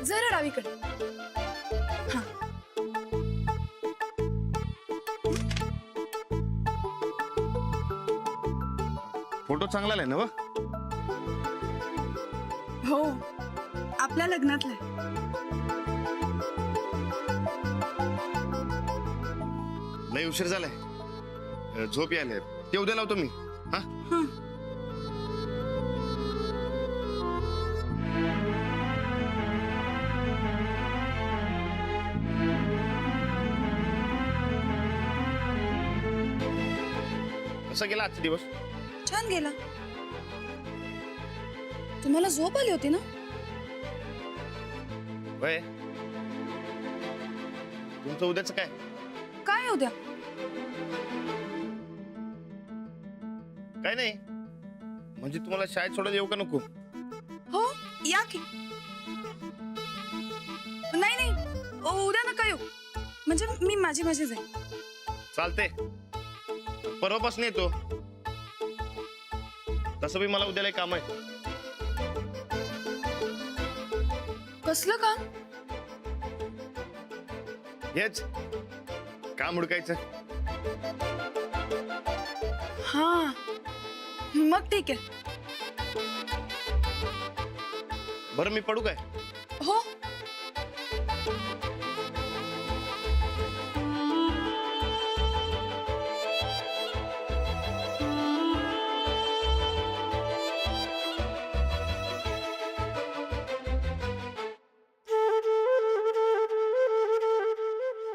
जरा डावीकडे. हा. फोटो चांगला आहे ना व? हो, आपल्या लग्नातला आहे. लय उशीर झालाय, झोप यायला. ते उद्या लावतो मी. हा कसा गेला आजचा दिवस? छान गेला. तुम्हाला झोप आली होती ना? वय तुमचं उद्याच काय? काय उद्या? काय नाही, म्हणजे तुम्हाला शाळेत सोडायला येऊ का नको? हो, या की. नाही नाही, उद्या नका येऊ. म्हणजे मी माझी जाईन. चालते, परवापासून येतो. तसं बी मला उद्याला एक काम आहे. कसलं काम? हेच काम हुडकायचं. हा, मग ठीक आहे. बरं मी पडू काय? हो.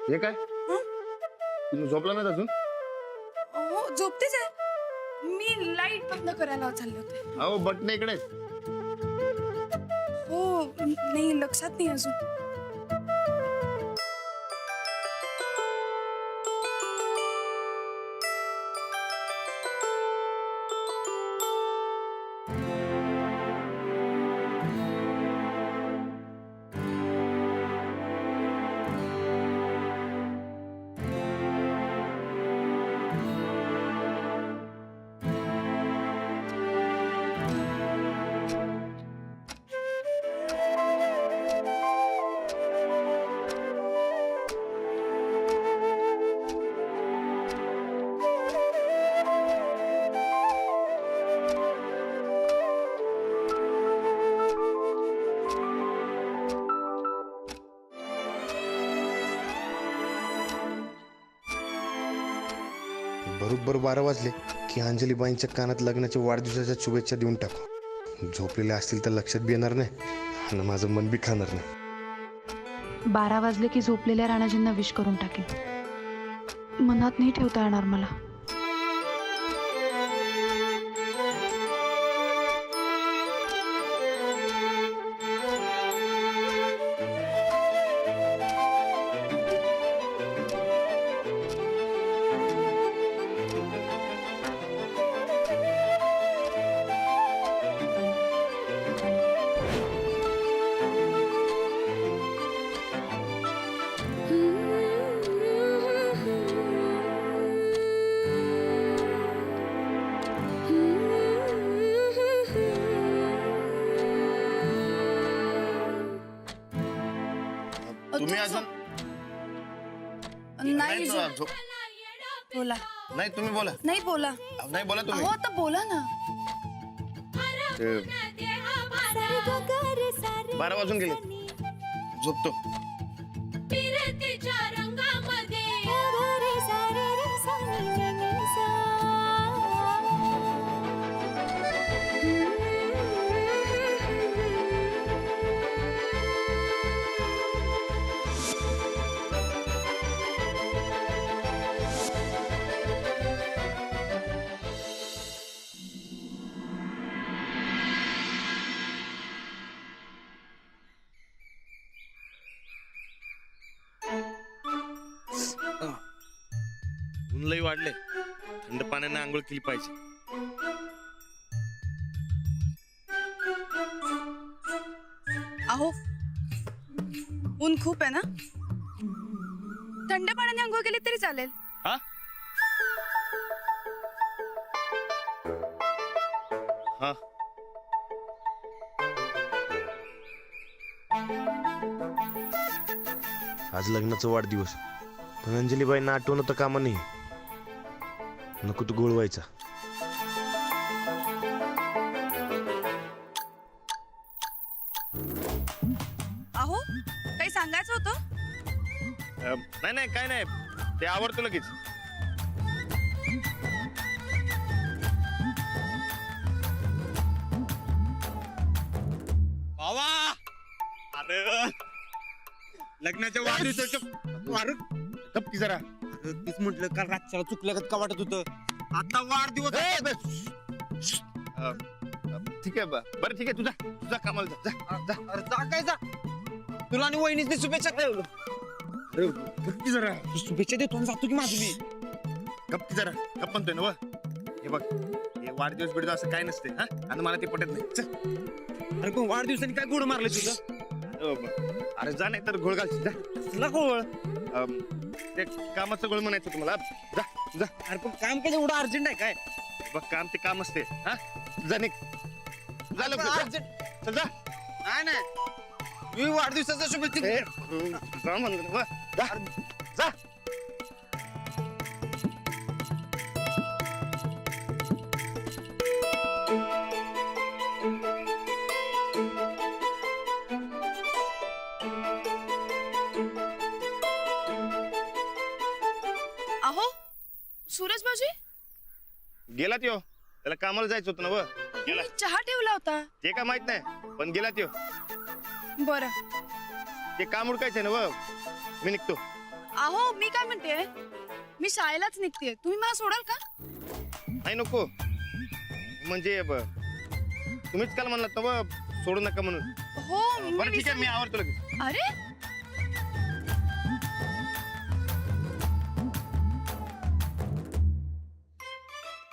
हे काय? तुम्ही झोपला नाही अजून? हो, झोपतेच आहे. मी लाईट बंद करायला चालले होते. अहो बटन इकडे. हो, नाही लक्षात नाही अजून. बरोबर 12 वाजले की अंजलीबाईंच्या कानात लग्नाच्या वाढदिवसाच्या शुभेच्छा देऊन टाकू. झोपलेले असतील तर लक्षात बी येणार नाही आणि माझं मन बी खाणार नाही. 12 वाजले की झोपलेल्या राणाजींना विश करून टाकेन. मनात नाही ठेवता येणार मला. तुम्ही अजून नाही झोप. बोला. नाही तुम्ही बोला. नाही बोला. नाही बोला तुम्ही. हो, आता बोला ना. 12 वाजून गेले, झोपतो. ऊन लई वाढले, थंड पाण्याने आंघोळ केली पाहिजे. अहो, ऊन खूप आहे ना. थंड पाण्याने आंघोळ केली तरी चालेल. हा हा आज लग्नाचा वाढदिवस, पण अंजलीबाईंना आठवणं तर कामा नाही. नको तू गोळवायचा. अहो काही सांगायचं होतं? नाही नाही काय नाही, ते आवडतो लगेच. बाबा अरे लग्नाच्या वाढदिवसाच्या अरे गप्पी जरा. तीच म्हटलं काल रातच्याला चुकलं का वाटत होतं. आता वाढदिवस आहे. ठीक आहे बरं ठीक आहे, तुझा तुझा कामाला जा, जा जा. अरे जा काय जा, तुला आणि वहिनीच शुभेच्छा ठेवलं. अरे गप्पी जरा, शुभेच्छा देतो आणि जातो की माझी मी. गप्पी जरा. गप्प म्हणतोय ना व. हे बघ, हे वाढदिवस बिडदिवस असं काय नसते हा, आणि मला ते पटत नाही. चल. अरे पण वाढदिवसाने काय गोड मारलं तुझं. अरे जा, नाही तर घोळ घालशील. जा. तुला गोळ. ते कामाचं गोळ म्हणायचं तुम्हाला. जा जा. अरे पण काम काय एवढं अर्जंट आहे काय. बघ काम ते काम असते हा. जा निघ. जा लवकर, जा. अर्जंट चल जा. नाही नाही, मी वाढदिवसाच्या शुभेच्छा ए, जा म्हणलं ना, वा. जा जा. अहो सूरज भाऊजी, गेला त्यो, त्याला कामाला जायचं होतं ना व. गेला. मी चहा ठेवला होता. ते काय माहित नाही, पण गेला त्यो. बरं. ते काम उडकायचंय ना व. मी निघतो. अहो मी काय म्हणते, मी शाळेलाच निघते, तुम्ही मला सोडाल का? नाही नको, म्हणजे तुम्हीच काल म्हणलात ना व, सोडू नका म्हणून. हो बरं ठीक आहे, मी आवडतो लगेच. अरे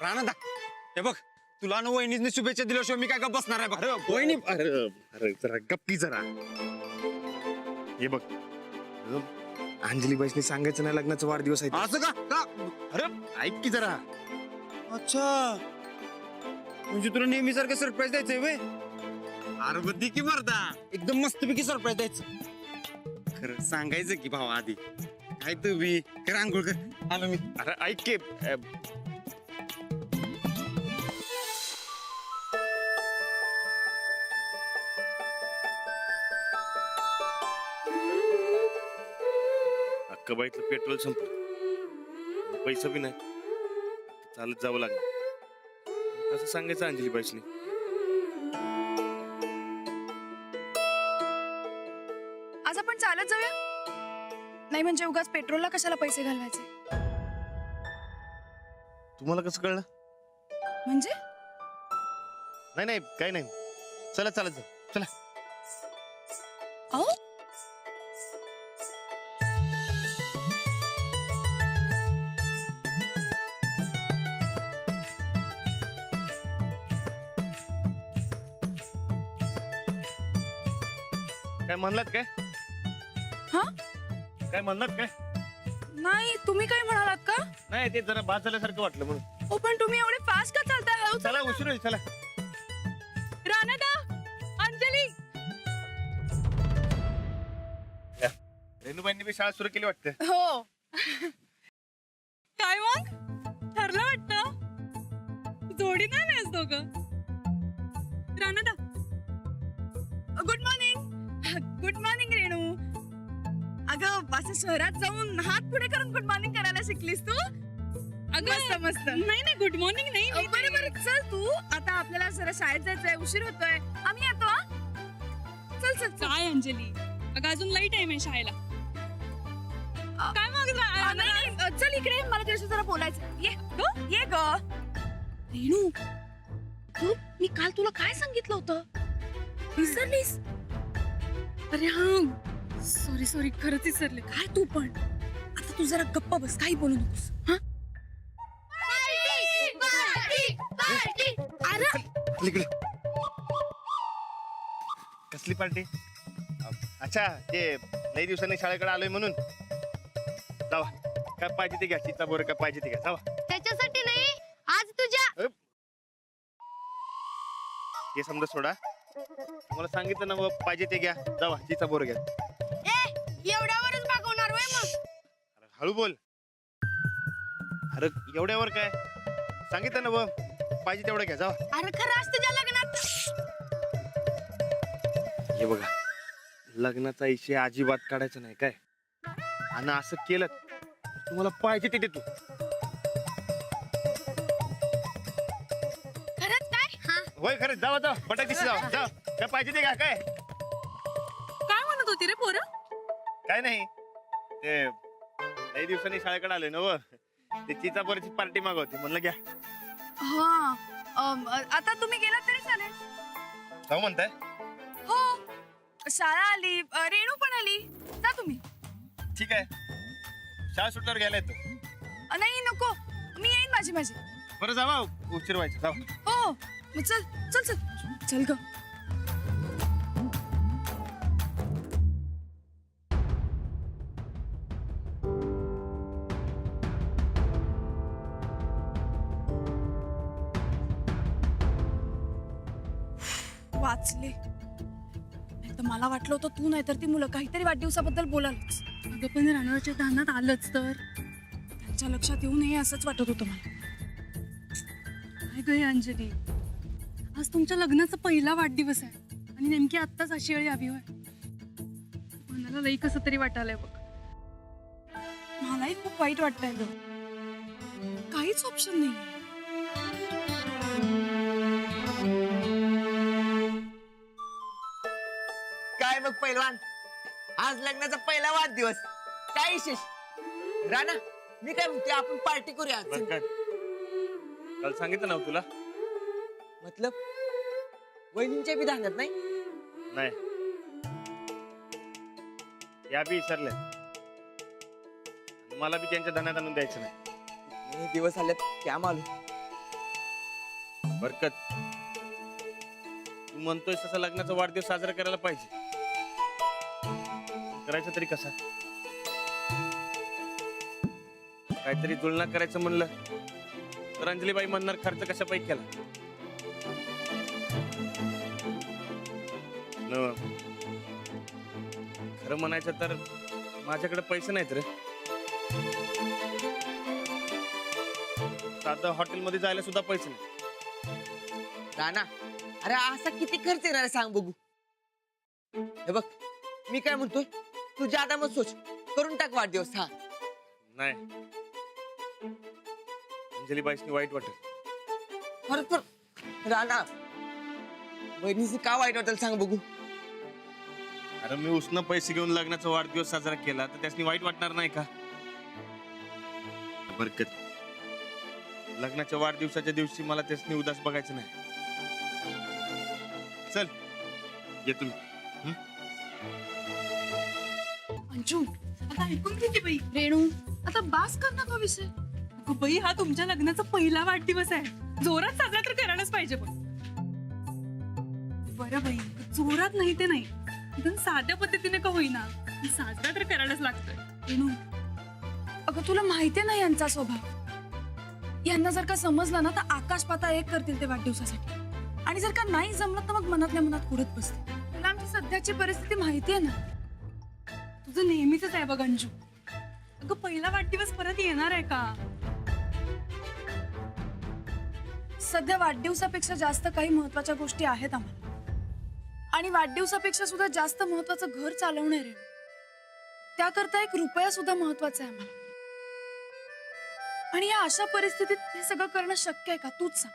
राणा हे बघ, तुला आणि वहिनीने शुभेच्छा दिल्याशिवाय मी काय गप्प बसणार आहे. अरे बघ वहिनी अरे अरे जरा गप्पी जरा. हे बघ, अंजली बाईसनी सांगायचं नाही लग्नाचा वाढदिवस आहे ते. असं का. अरे ऐक की जरा. अच्छा, म्हणजे तुला नेहमी सारखं सरप्राईज द्यायचंय वे. अरे बद्दी की मर्दा, एकदम मस्तपैकी सरप्राईज द्यायचं. खरं सांगायचं की भावा आधी. काय तू बी कर, आंघोळ कर, आलो मी. अरे ऐक की. अक्काबाईतलं पेट्रोल संपलं, पैसा बी नाही, चालत जावं लागलं. कसं सांगायचं अंजली बाईसनी. आज आपण चालत जाऊया? नाही म्हणजे उगाच पेट्रोलला कशाला पैसे घालवायचे. तुम्हाला कसं कळलं? म्हणजे नाही नाही काही नाही, चला चालत जा, चला. अहो काय म्हणलात काय? हा काय म्हणलात काय? नाही, तुम्ही काय म्हणालात का? नाही, ते जरा बाद झाल्यासारखं वाटलं म्हणून. हो पण तुम्ही एवढे फास्ट का चालताय? हळू चला, उशीर होईल, चला. राणादा, अंजली. रेणूबाईंनी बी शाळा सुरू केली वाटतं. हो. काय मग ठरलं वाटतं? जोडी नाही नाहीस दोघं. Ranada, good morning. Good morning Renu. अगं असं शहरात जाऊन हात पुढे करून गुड मॉर्निंग करायला शिकलीस तू? मस्त मस्त. नाही नाही गुड मॉर्निंग नाही. बरं बरं चल तू, आता आपल्याला जरा शाळेत जायचंय, उशीर होतोय. आम्ही येतो हा. चल चल चल. काय अंजली, अगं अजून लई टाइम आहे शाळेला. काय मागला? नाही चल इकडे, मला तुझ्याशी जरा बोलायचं. ये ये ग रेणू. तू मी काल तुला काय सांगितलं होतं, विसरलीस? अरे हा, सॉरी सॉरी, खरंच विसरले. काय तू पण आता तू जरा गप्प बस, काही बोलू नकोस. हा अरे इकडे. कसली पार्टी? अच्छा, ते लई दिवसांनी शाळेकडे आलोय म्हणून. जावा, काय पाहिजे ते घ्या. चिता बोर काय पाहिजे ते घ्या, जावा. त्याच्यासाठी नाही, आज तुझ्या हे समजा सोडा. तुम्हाला सांगितलं ना मग पाहिजे ते घ्या जावा तिचा बोर घ्या. एवढ्यावरच मागवणार वय मग अरे हळू बोल. अरे एवढ्यावर काय सांगितलं ना मग पाहिजे तेवढं घ्या जावा. अरे खरं असतं तुझ्या लग्नात. हे बघा लग्नाचा विषय अजिबात काढायचा नाही काय. आणि असं केलं तर तुम्हाला पाहिजे ते देतो. खरंच काय हा होय खरं जावा जावा बटाक दिशी जावा जा काय पाहिजे ते घ्या काय. काय म्हणत होती रे पोरं? काय नाही ते काही दिवसांनी शाळेकडे आले ना व ते चिचा बरची पार्टी मागवते म्हणलं घ्या. हा आता तुम्ही गेलात तरी चालेल. जाऊ म्हणताय. हो शाळा आली रेणू पण आली जा तुम्ही. ठीक आहे शाळा सुटल्यावर घ्यायला येतो. नाही नको मी येईन माझी माझी. बरं जावा उशीर व्हायचं जावा. हो मग चल चल चल चल ग. वाचले नाही तर मला वाटलं होतं तू नाही तर ती मुलं काहीतरी वाढदिवसाबद्दल बोलालच. अगं पण राणाच्या धानात आलंच तर त्यांच्या लक्षात येऊ नये असंच वाटत होतं मला. काय गं हे अंजली, आज तुमच्या लग्नाचा पहिला वाढदिवस आहे आणि नेमकी आत्ताच अशी वेळ यावी होय. मनाला लई कसं तरी वाटायलंय बघ. मलाही खूप वाईट वाटतंय ग. काहीच ऑप्शन नाही. काय मग पैलवान, आज लग्नाचा पहिला वाढदिवस, काय विशेष? राणा मी काय म्हणते आपण पार्टी करूया. बरं काय काल सांगितलं ना तुला. मतलब वहिनींच्या बी धान्यात नाही. नाही या बी विसरले मला बी त्यांच्या धनात आणून द्यायचं नाही. हे दिवस आल्यात क्या मालूम. बरकत तू म्हणतोय तसा लग्नाचा वाढदिवस साजरा करायला पाहिजे. करायचं तरी कसा. काहीतरी जुळणा करायचं म्हणलं तर अंजलीबाई म्हणणार खर्च कशापैकी केला. न खरं म्हणायचं तर माझ्याकडे पैसे नाहीत रे. साधं हॉटेलमध्ये जायला सुद्धा पैसे नाही. राणा अरे असा किती खर्च येणार आहे सांग बघू. हे बघ मी काय म्हणतोय, तू ज्यादा मत सोच, करून टाक वाढदिवस. हा नाही अंजलीबाईसनी वाईट वाटेल. खरं राणा बहिणीचं का वाईट वाटेल सांग बघू. अरे मी उसनं पैसे घेऊन लग्नाचा वाढदिवस साजरा केला तर त्यासनी वाईट वाटणार नाही का. बरकत लग्नाच्या वाढदिवसाच्या दिवशी मला त्यासनी उदास बघायचं नाही. चल ये तुम्ही. अंजू आता ऐकून घेते बाई. रेणू आता बास कर ना तो विषय. अगं बाई, हा तुमच्या लग्नाचा पहिला वाढदिवस आहे, जोरात साजरा तर करायलाच पाहिजे. पण बरं बाई, जोरात नाही ते नाही, एकदम साध्या पद्धतीने का होईना साजरा तर करायलाच लागतोय. रेणू अगं तुला माहितीये ना यांचा स्वभाव. यांना जर का समजलं ना तर आकाश पाताळ एक करतील ते वाढदिवसासाठी. आणि जर का नाही जमलं तर मग मनातल्या मनात कुडत बसते. तुला आमची सध्याची परिस्थिती माहितीये ना. तुझं नेहमीच आहे बघ अंजू. अगं पहिला वाढदिवस परत येणार आहे का. सध्या वाढदिवसापेक्षा जास्त काही महत्वाच्या गोष्टी आहेत आम्हाला. आणि वाढदिवसापेक्षा सुद्धा जास्त महत्वाचं घर चालवणं आहे. त्याकरता एक रुपया सुद्धा महत्वाचा आहे आम्हाला. आणि या अशा परिस्थितीत हे सगळं करणं शक्य आहे का तूच सांग.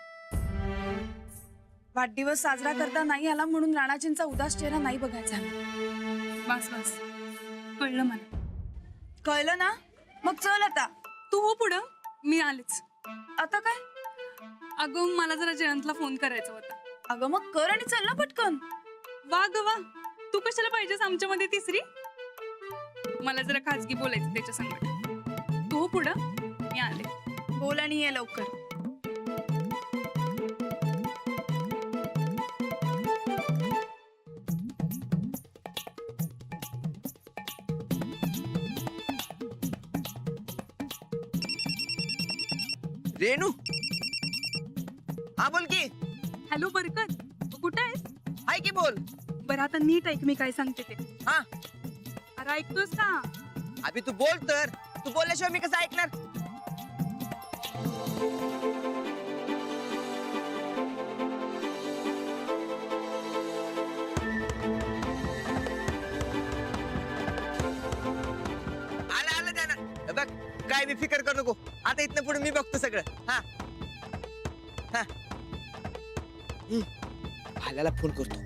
वाढदिवस साजरा करता नाही आला म्हणून राणाजींचा उदास चेहरा नाही बघायचा आहे. बस बस, कळलं मला. कळलं ना. मग चल आता. तू हो पुढं, मी आलेच. आता काय. अगं मला जरा जयंतला फोन करायचा होता. अगं मग कर आणि चल ना पटकन. वा ग वा, तू कशाला पाहिजेस आमच्यामध्ये तिसरी. मला जरा खाजगी बोलायचं त्याच्या संगत. तू हो पुढं, मी आले. बोल आणि ये लवकर. रेणू हा बोल की. हॅलो बरकत, कुठं आहेस. हाय की बोल. बरं आता नीट ऐक मी काय सांगते ते. हा. अरे ऐकतोस का? अभि तू बोल तर. तू बोलल्याशिवाय मी कसं ऐकणार? आलं आलं त्यानं. बघ काय बी फिकर करू नको. आता इथनं पुढे मी बघतो सगळं. हा हा. भाल्याला फोन करतो.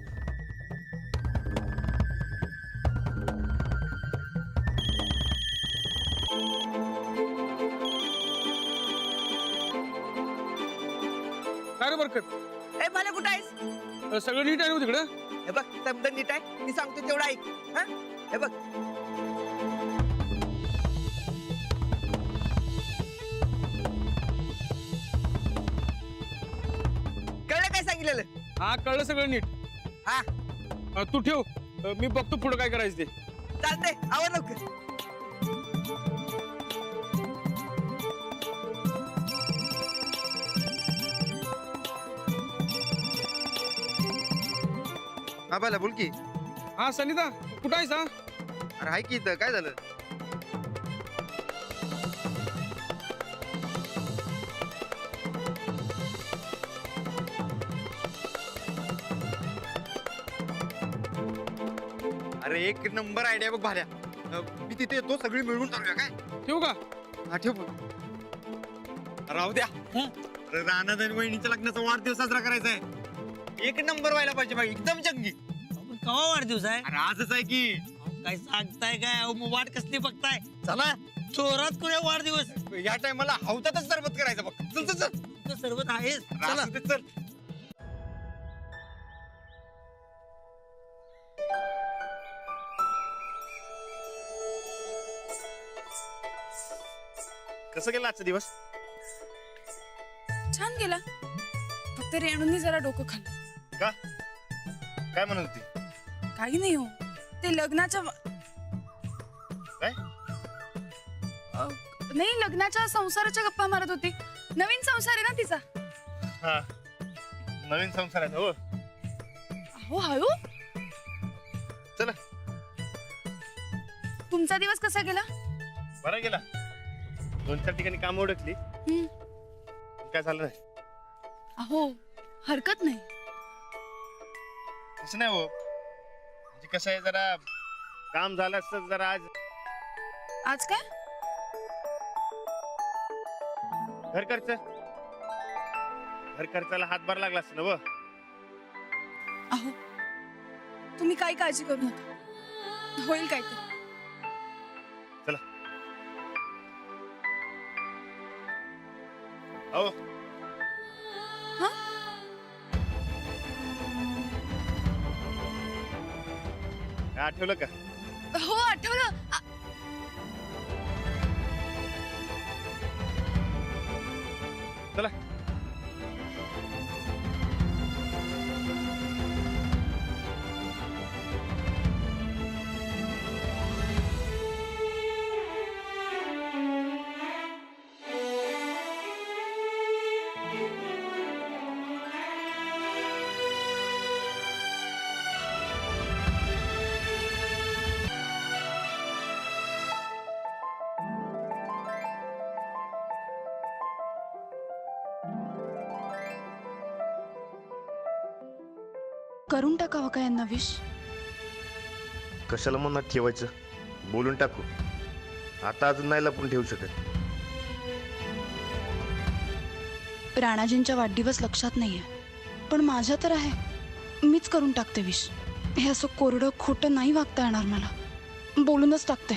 काय रे बरकत ए भाल्या कुठं आहेस? सगळं नीट आहे ना तिकडं? हे बघ समजा नीट आहे. मी सांगतो तेवढं ऐक. हा हे बघ. कळलं काय सांगितलेलं? हा कळलं सगळं नीट. हा तू ठेव, मी बघतो पुढं काय करायचं ते. चालतंय. आवर लवकर. हा बाला बोल की. हा सनिता कुठं आहेस? हा अरे हाय की इथं. काय झालं? अरे एक नंबर आयडिया बघ भाल्या. मी तिथे येतो, सगळी मिळून करूया काय? ठेवू का? हा ठेव पण. राहू द्या. अरे रानात आणि वहिनीच्या लग्नाचा वाढदिवस साजरा करायचा आहे. एक नंबर व्हायला पाहिजे बाई, एकदम जंगी. कवा वाढदिवस आहे? अरे आजच आहे की. काय सांगताय काय? अहो, मग वाट कसली बघताय? चला जोरात करूया वाढदिवस. या टायमाला हौतातच सरबत करायचं बघ. चल चल चल. तुमचं सरबत आहेच. चला असू दे, चल. कसं गेला आजचा दिवस? छान गेला. फक्त रेणूंनी जरा डोकं खाल्लं. का? काय म्हणत होती? काही नाही हो. ते लग्नाच्या काय? नाही लग्नाच्या संसाराच्या गप्पा मारत होती. नवीन संसार आहे ना तिचा. हा नवीन संसार आहे हो. हो हळू. चला. तुमचा दिवस कसा गेला? बरा गेला. 2-4 ठिकाणी काम ओळखली. काय झालं नाही. अहो हरकत नाही. कसं नाही हो. म्हणजे कसं आहे जरा काम झालं असतं जरा आज. आज काय? घर खर्चाला हातभार लागला असतं ना व. अहो तुम्ही काही काळजी करू नका. होईल काहीतरी. चला. हो हा? आठवलं का? हो आठवलं. चला. करून टाकावं का यांना विश? कशाला मनात ठेवायचं? बोलून टाकू. आता अजून नाही लपून ठेवू शकत. राणाजींचा वाढदिवस लक्षात नाहीये, पण माझ्या तर आहे. मीच करून टाकते विश. हे असं कोरडं खोटं नाही वागता येणार मला. बोलूनच टाकते.